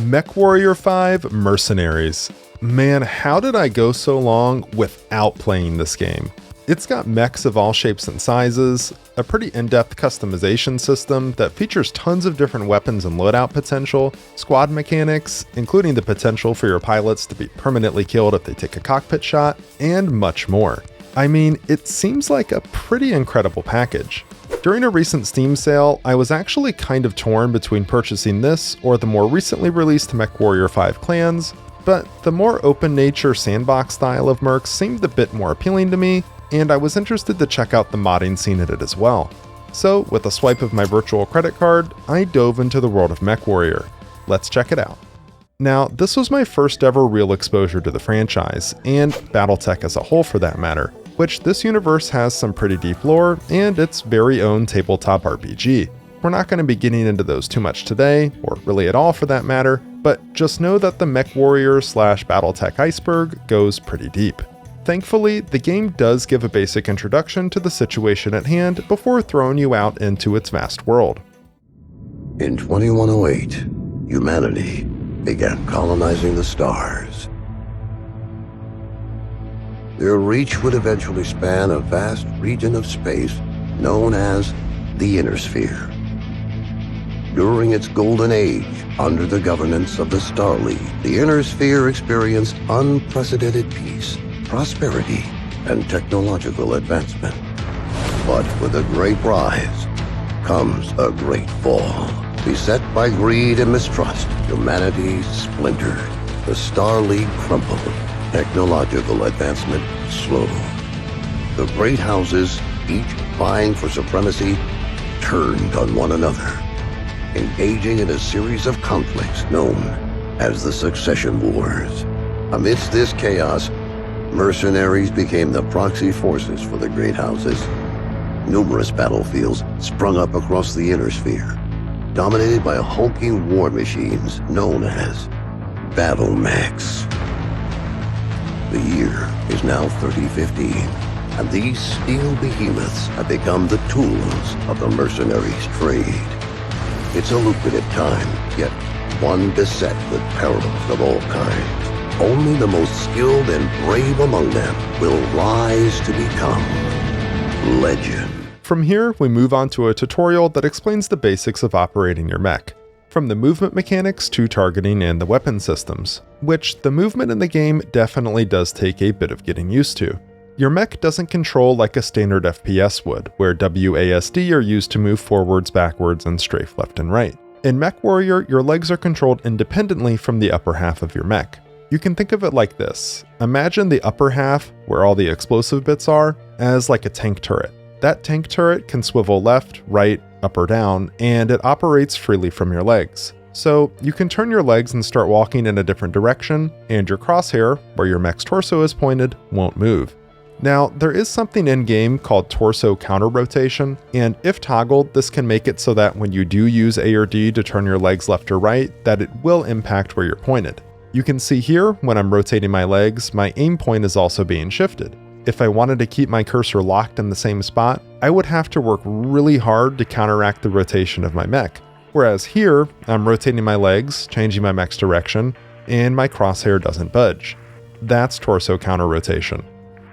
MechWarrior 5 Mercenaries. Man, how did I go so long without playing this game? It's got mechs of all shapes and sizes, a pretty in-depth customization system that features tons of different weapons and loadout potential, squad mechanics, including the potential for your pilots to be permanently killed if they take a cockpit shot, and much more. I mean, it seems like a pretty incredible package. During a recent Steam sale, I was actually kind of torn between purchasing this or the more recently released MechWarrior 5 Clans, but the more open nature sandbox style of Mercs seemed a bit more appealing to me, and I was interested to check out the modding scene in it as well. So, with a swipe of my virtual credit card, I dove into the world of MechWarrior. Let's check it out. Now, this was my first ever real exposure to the franchise, and battletech as a whole for that matter, which this universe has some pretty deep lore and its very own tabletop RPG. We're not going to be getting into those too much today, or really at all for that matter, but just know that the MechWarrior/battletech iceberg goes pretty deep. Thankfully, the game does give a basic introduction to the situation at hand before throwing you out into its vast world. In 2108, humanity began colonizing the stars. Their reach would eventually span a vast region of space known as the Inner Sphere. During its golden age, under the governance of the Star League, the Inner Sphere experienced unprecedented peace, prosperity, and technological advancement. But with a great rise comes a great fall. Beset by greed and mistrust, humanity splintered. The Star League crumbled. Technological advancement slowed. The great houses, each vying for supremacy, turned on one another, engaging in a series of conflicts known as the Succession Wars. Amidst this chaos, mercenaries became the proxy forces for the great houses. Numerous battlefields sprung up across the Inner Sphere, dominated by hulking war machines known as battle mechs. The year is now 3015, and these steel behemoths have become the tools of the mercenaries' trade. It's a lucrative time, yet one beset with perils of all kinds. Only the most skilled and brave among them will rise to become legend. From here, we move on to a tutorial that explains the basics of operating your mech, from the movement mechanics to targeting and the weapon systems, which the movement in the game definitely does take a bit of getting used to. Your mech doesn't control like a standard FPS would, where WASD are used to move forwards, backwards, and strafe left and right. In MechWarrior, your legs are controlled independently from the upper half of your mech. You can think of it like this. Imagine the upper half, where all the explosive bits are, as like a tank turret. That tank turret can swivel left, right, up or down, and it operates freely from your legs. So you can turn your legs and start walking in a different direction, and your crosshair, where your mech's torso is pointed, won't move. Now, there is something in-game called torso counter-rotation, and if toggled, this can make it so that when you do use A or D to turn your legs left or right, that it will impact where you're pointed. You can see here, when I'm rotating my legs, my aim point is also being shifted. If I wanted to keep my cursor locked in the same spot, I would have to work really hard to counteract the rotation of my mech. Whereas here, I'm rotating my legs, changing my mech's direction, and my crosshair doesn't budge. That's torso counter-rotation.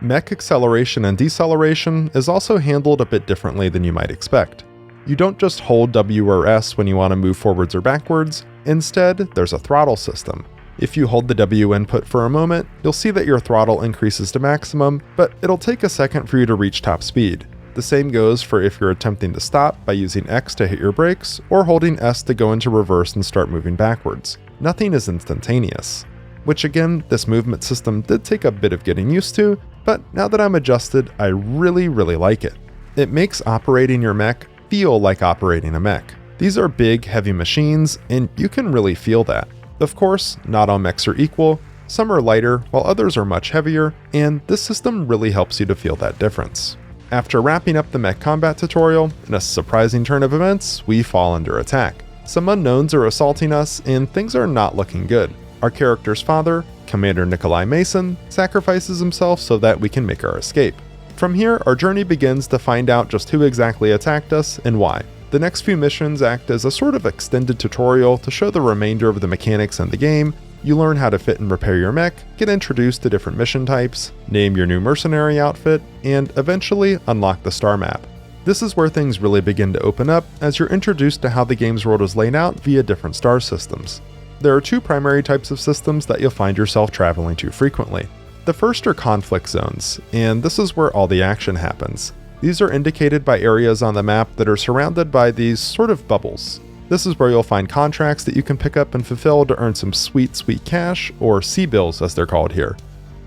Mech acceleration and deceleration is also handled a bit differently than you might expect. You don't just hold W or S when you want to move forwards or backwards, instead, there's a throttle system. If you hold the W input for a moment, you'll see that your throttle increases to maximum, but it'll take a second for you to reach top speed. The same goes for if you're attempting to stop by using X to hit your brakes, or holding S to go into reverse and start moving backwards. Nothing is instantaneous. Which again, this movement system did take a bit of getting used to, but now that I'm adjusted, I really like it. It makes operating your mech feel like operating a mech. These are big, heavy machines, and you can really feel that. Of course, not all mechs are equal, some are lighter while others are much heavier, and this system really helps you to feel that difference. After wrapping up the mech combat tutorial, in a surprising turn of events, we fall under attack. Some unknowns are assaulting us, and things are not looking good. Our character's father, Commander Nikolai Mason, sacrifices himself so that we can make our escape. From here, our journey begins to find out just who exactly attacked us and why. The next few missions act as a sort of extended tutorial to show the remainder of the mechanics in the game. You learn how to fit and repair your mech, get introduced to different mission types, name your new mercenary outfit, and eventually unlock the star map. This is where things really begin to open up as you're introduced to how the game's world is laid out via different star systems. There are two primary types of systems that you'll find yourself traveling to frequently. The first are conflict zones, and this is where all the action happens. These are indicated by areas on the map that are surrounded by these sort of bubbles. This is where you'll find contracts that you can pick up and fulfill to earn some sweet cash, or C-bills as they're called here.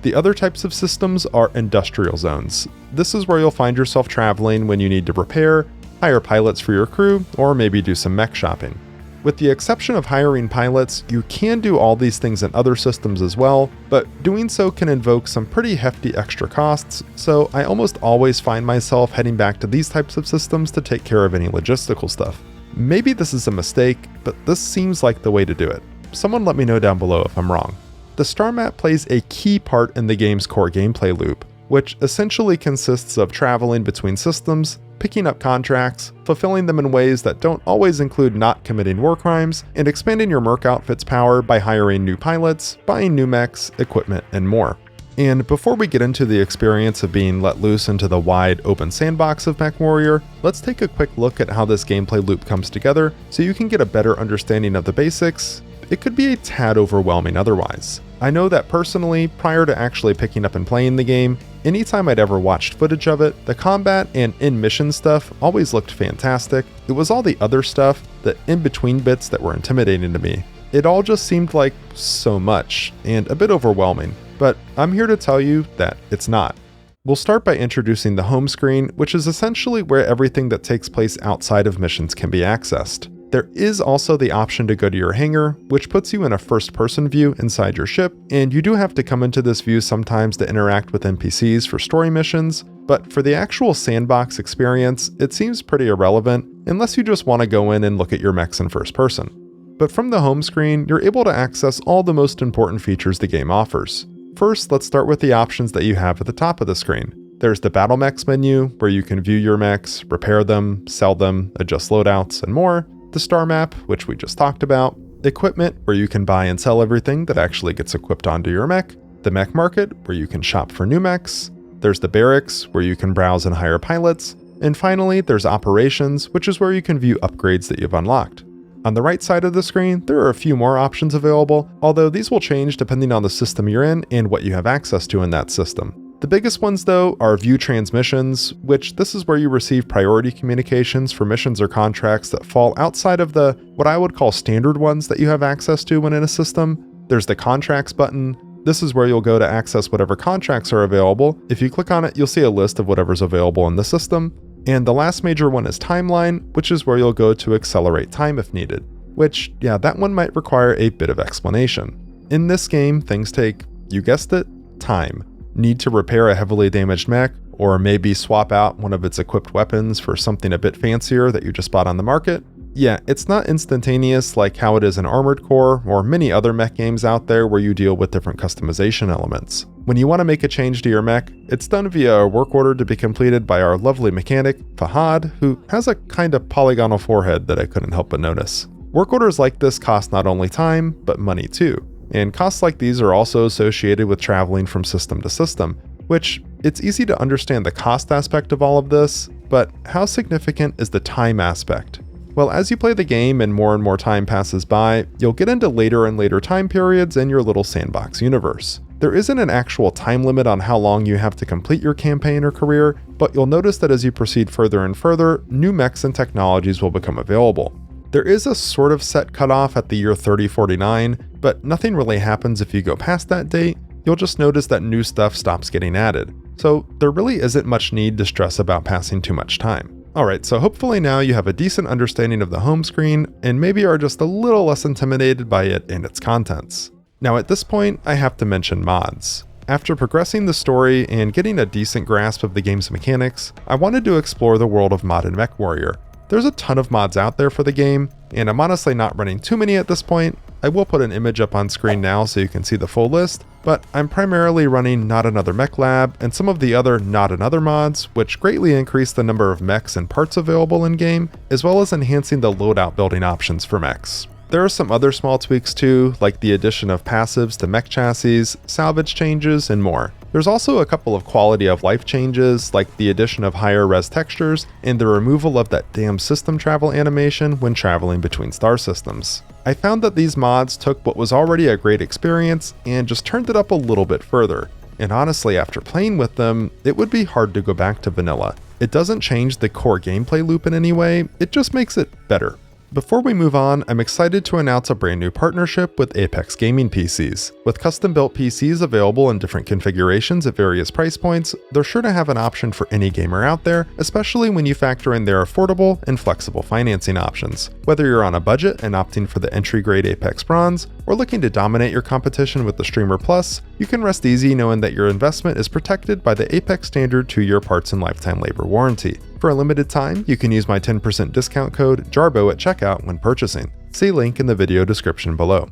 The other types of systems are industrial zones. This is where you'll find yourself traveling when you need to repair, hire pilots for your crew, or maybe do some mech shopping. With the exception of hiring pilots, you can do all these things in other systems as well, but doing so can invoke some pretty hefty extra costs, so I almost always find myself heading back to these types of systems to take care of any logistical stuff. Maybe this is a mistake, but this seems like the way to do it. Someone let me know down below if I'm wrong. The star map plays a key part in the game's core gameplay loop, which essentially consists of traveling between systems, picking up contracts, fulfilling them in ways that don't always include not committing war crimes, and expanding your merc outfit's power by hiring new pilots, buying new mechs, equipment, and more. And before we get into the experience of being let loose into the wide open sandbox of MechWarrior, let's take a quick look at how this gameplay loop comes together so you can get a better understanding of the basics. It could be a tad overwhelming otherwise. I know that personally, prior to actually picking up and playing the game, anytime I'd ever watched footage of it, the combat and in-mission stuff always looked fantastic. It was all the other stuff, the in-between bits that were intimidating to me. It all just seemed like so much, and a bit overwhelming, but I'm here to tell you that it's not. We'll start by introducing the home screen, which is essentially where everything that takes place outside of missions can be accessed. There is also the option to go to your hangar, which puts you in a first-person view inside your ship, and you do have to come into this view sometimes to interact with NPCs for story missions, but for the actual sandbox experience, it seems pretty irrelevant unless you just want to go in and look at your mechs in first person. But from the home screen, you're able to access all the most important features the game offers. First, let's start with the options that you have at the top of the screen. There's the Battle Mechs menu, where you can view your mechs, repair them, sell them, adjust loadouts, and more. The star map, which we just talked about, equipment, where you can buy and sell everything that actually gets equipped onto your mech, the mech market, where you can shop for new mechs, there's the barracks, where you can browse and hire pilots, and finally there's operations, which is where you can view upgrades that you've unlocked. On the right side of the screen, there are a few more options available, although these will change depending on the system you're in and what you have access to in that system. The biggest ones though are view transmissions, which this is where you receive priority communications for missions or contracts that fall outside of the, what I would call standard ones that you have access to when in a system. There's the contracts button. This is where you'll go to access whatever contracts are available. If you click on it, you'll see a list of whatever's available in the system. And the last major one is timeline, which is where you'll go to accelerate time if needed, which, yeah, that one might require a bit of explanation. In this game, things take, you guessed it, time. Need to repair a heavily damaged mech, or maybe swap out one of its equipped weapons for something a bit fancier that you just bought on the market? Yeah, it's not instantaneous like how it is in Armored Core or many other mech games out there where you deal with different customization elements. When you want to make a change to your mech, it's done via a work order to be completed by our lovely mechanic, Fahad, who has a kind of polygonal forehead that I couldn't help but notice. Work orders like this cost not only time, but money too. And costs like these are also associated with traveling from system to system, which it's easy to understand the cost aspect of all of this, but how significant is the time aspect? Well, as you play the game and more time passes by, you'll get into later and later time periods in your little sandbox universe. There isn't an actual time limit on how long you have to complete your campaign or career, but you'll notice that as you proceed further and further, new mechs and technologies will become available. There is a sort of set cutoff at the year 3049, but nothing really happens if you go past that date. You'll just notice that new stuff stops getting added. So there really isn't much need to stress about passing too much time. Alright, so hopefully now you have a decent understanding of the home screen and maybe are just a little less intimidated by it and its contents. Now at this point, I have to mention mods. After progressing the story and getting a decent grasp of the game's mechanics, I wanted to explore the world of mod in MechWarrior. There's a ton of mods out there for the game, and I'm honestly not running too many at this point, I will put an image up on screen now so you can see the full list, but I'm primarily running Not Another Mech Lab and some of the other Not Another mods, which greatly increase the number of mechs and parts available in-game, as well as enhancing the loadout building options for mechs. There are some other small tweaks too, like the addition of passives to mech chassis, salvage changes, and more. There's also a couple of quality of life changes, like the addition of higher res textures and the removal of that damn system travel animation when traveling between star systems. I found that these mods took what was already a great experience and just turned it up a little bit further. And honestly, after playing with them, it would be hard to go back to vanilla. It doesn't change the core gameplay loop in any way, it just makes it better. Before we move on, I'm excited to announce a brand new partnership with Apex Gaming PCs. With custom-built PCs available in different configurations at various price points, they're sure to have an option for any gamer out there, especially when you factor in their affordable and flexible financing options. Whether you're on a budget and opting for the entry-grade Apex Bronze, or looking to dominate your competition with the Streamer Plus, you can rest easy knowing that your investment is protected by the Apex standard 2-year parts and lifetime labor warranty. For a limited time, you can use my 10% discount code JARBO at checkout when purchasing. See link in the video description below.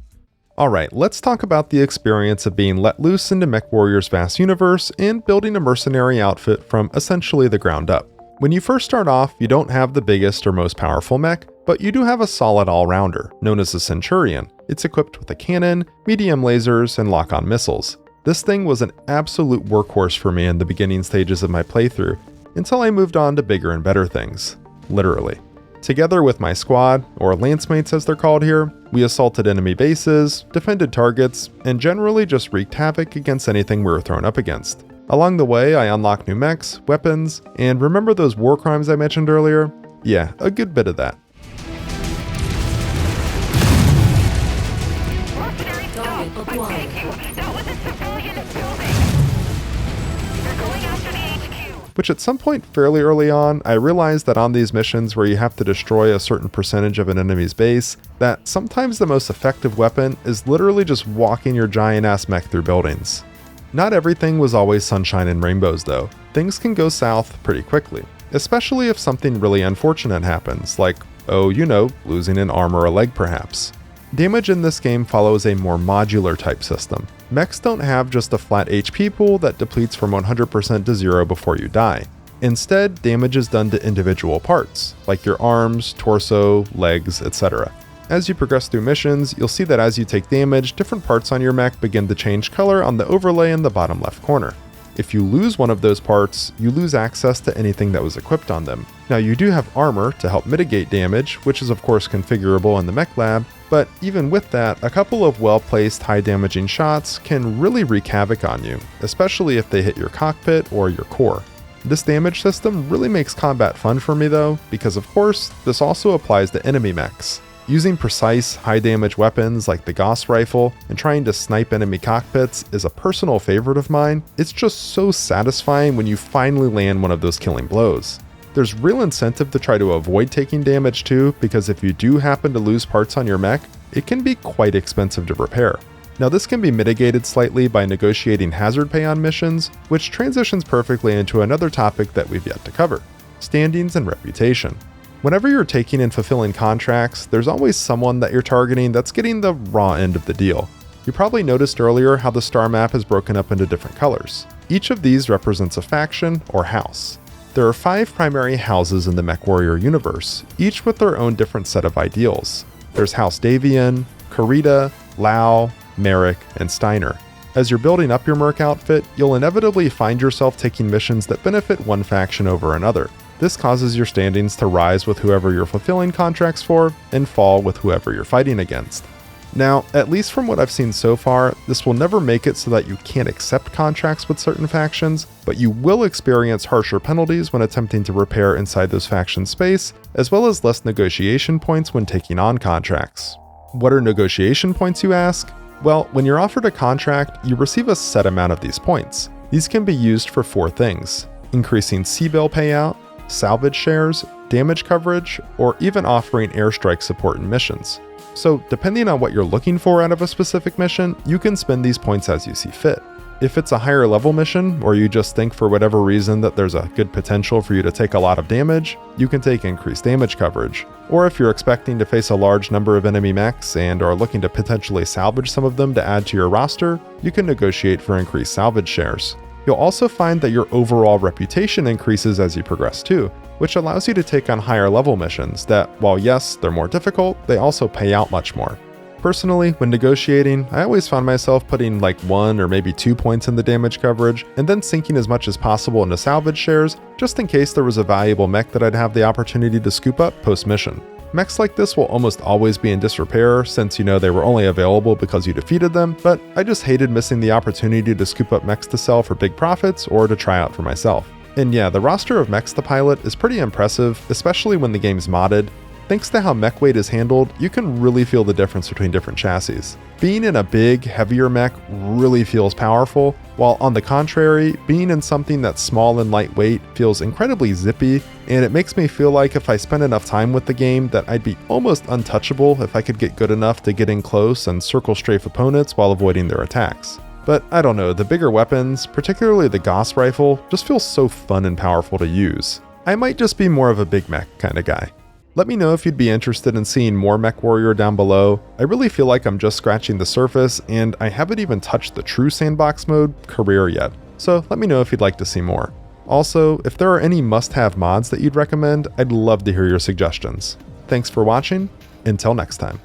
Alright, let's talk about the experience of being let loose into MechWarrior's vast universe and building a mercenary outfit from essentially the ground up. When you first start off, you don't have the biggest or most powerful mech, but you do have a solid all-rounder, known as a Centurion. It's equipped with a cannon, medium lasers, and lock-on missiles. This thing was an absolute workhorse for me in the beginning stages of my playthrough, until I moved on to bigger and better things. Literally. Together with my squad, or lancemates as they're called here, we assaulted enemy bases, defended targets, and generally just wreaked havoc against anything we were thrown up against. Along the way, I unlocked new mechs, weapons, and remember those war crimes I mentioned earlier? Yeah, a good bit of that. Which at some point fairly early on, I realized that on these missions where you have to destroy a certain percentage of an enemy's base, that sometimes the most effective weapon is literally just walking your giant ass mech through buildings. Not everything was always sunshine and rainbows though. Things can go south pretty quickly, especially if something really unfortunate happens, like, oh, you know, losing an arm or a leg perhaps. Damage in this game follows a more modular type system. Mechs don't have just a flat HP pool that depletes from 100% to 0 before you die. Instead, damage is done to individual parts, like your arms, torso, legs, etc. As you progress through missions, you'll see that as you take damage, different parts on your mech begin to change color on the overlay in the bottom left corner. If you lose one of those parts, you lose access to anything that was equipped on them. Now you do have armor to help mitigate damage, which is of course configurable in the Mech Lab, but even with that, a couple of well-placed high damaging shots can really wreak havoc on you, especially if they hit your cockpit or your core. This damage system really makes combat fun for me though, because of course, this also applies to enemy mechs. Using precise, high-damage weapons like the Gauss rifle and trying to snipe enemy cockpits is a personal favorite of mine. It's just so satisfying when you finally land one of those killing blows. There's real incentive to try to avoid taking damage too, because if you do happen to lose parts on your mech, it can be quite expensive to repair. Now this can be mitigated slightly by negotiating hazard pay on missions, which transitions perfectly into another topic that we've yet to cover: standings and reputation. Whenever you're taking and fulfilling contracts, there's always someone that you're targeting that's getting the raw end of the deal. You probably noticed earlier how the star map is broken up into different colors. Each of these represents a faction or house. There are 5 primary houses in the MechWarrior universe, each with their own different set of ideals. There's House Davian, Karita, Lau, Merrick, and Steiner. As you're building up your Merc outfit, you'll inevitably find yourself taking missions that benefit one faction over another. This causes your standings to rise with whoever you're fulfilling contracts for, and fall with whoever you're fighting against. Now, at least from what I've seen so far, this will never make it so that you can't accept contracts with certain factions, but you will experience harsher penalties when attempting to repair inside those factions' space, as well as less negotiation points when taking on contracts. What are negotiation points, you ask? Well, when you're offered a contract, you receive a set amount of these points. These can be used for 4 things: increasing C-bill payout, salvage shares, damage coverage, or even offering airstrike support in missions. So depending on what you're looking for out of a specific mission, you can spend these points as you see fit. If it's a higher level mission, or you just think for whatever reason that there's a good potential for you to take a lot of damage, you can take increased damage coverage. Or if you're expecting to face a large number of enemy mechs and are looking to potentially salvage some of them to add to your roster, you can negotiate for increased salvage shares. You'll also find that your overall reputation increases as you progress too, which allows you to take on higher level missions that, while yes, they're more difficult, they also pay out much more. Personally, when negotiating, I always found myself putting like 1 or maybe 2 points in the damage coverage, and then sinking as much as possible into salvage shares, just in case there was a valuable mech that I'd have the opportunity to scoop up post-mission. Mechs like this will almost always be in disrepair, since you know they were only available because you defeated them, but I just hated missing the opportunity to scoop up mechs to sell for big profits or to try out for myself. And yeah, the roster of mechs to pilot is pretty impressive, especially when the game's modded. Thanks to how mech weight is handled, you can really feel the difference between different chassis. Being in a big, heavier mech really feels powerful, while on the contrary, being in something that's small and lightweight feels incredibly zippy, and it makes me feel like if I spend enough time with the game that I'd be almost untouchable if I could get good enough to get in close and circle strafe opponents while avoiding their attacks. But I don't know, the bigger weapons, particularly the Gauss rifle, just feels so fun and powerful to use. I might just be more of a big mech kind of guy. Let me know if you'd be interested in seeing more MechWarrior down below. I really feel like I'm just scratching the surface, and I haven't even touched the true Sandbox mode, Career, yet. So let me know if you'd like to see more. Also, if there are any must-have mods that you'd recommend, I'd love to hear your suggestions. Thanks for watching. Until next time.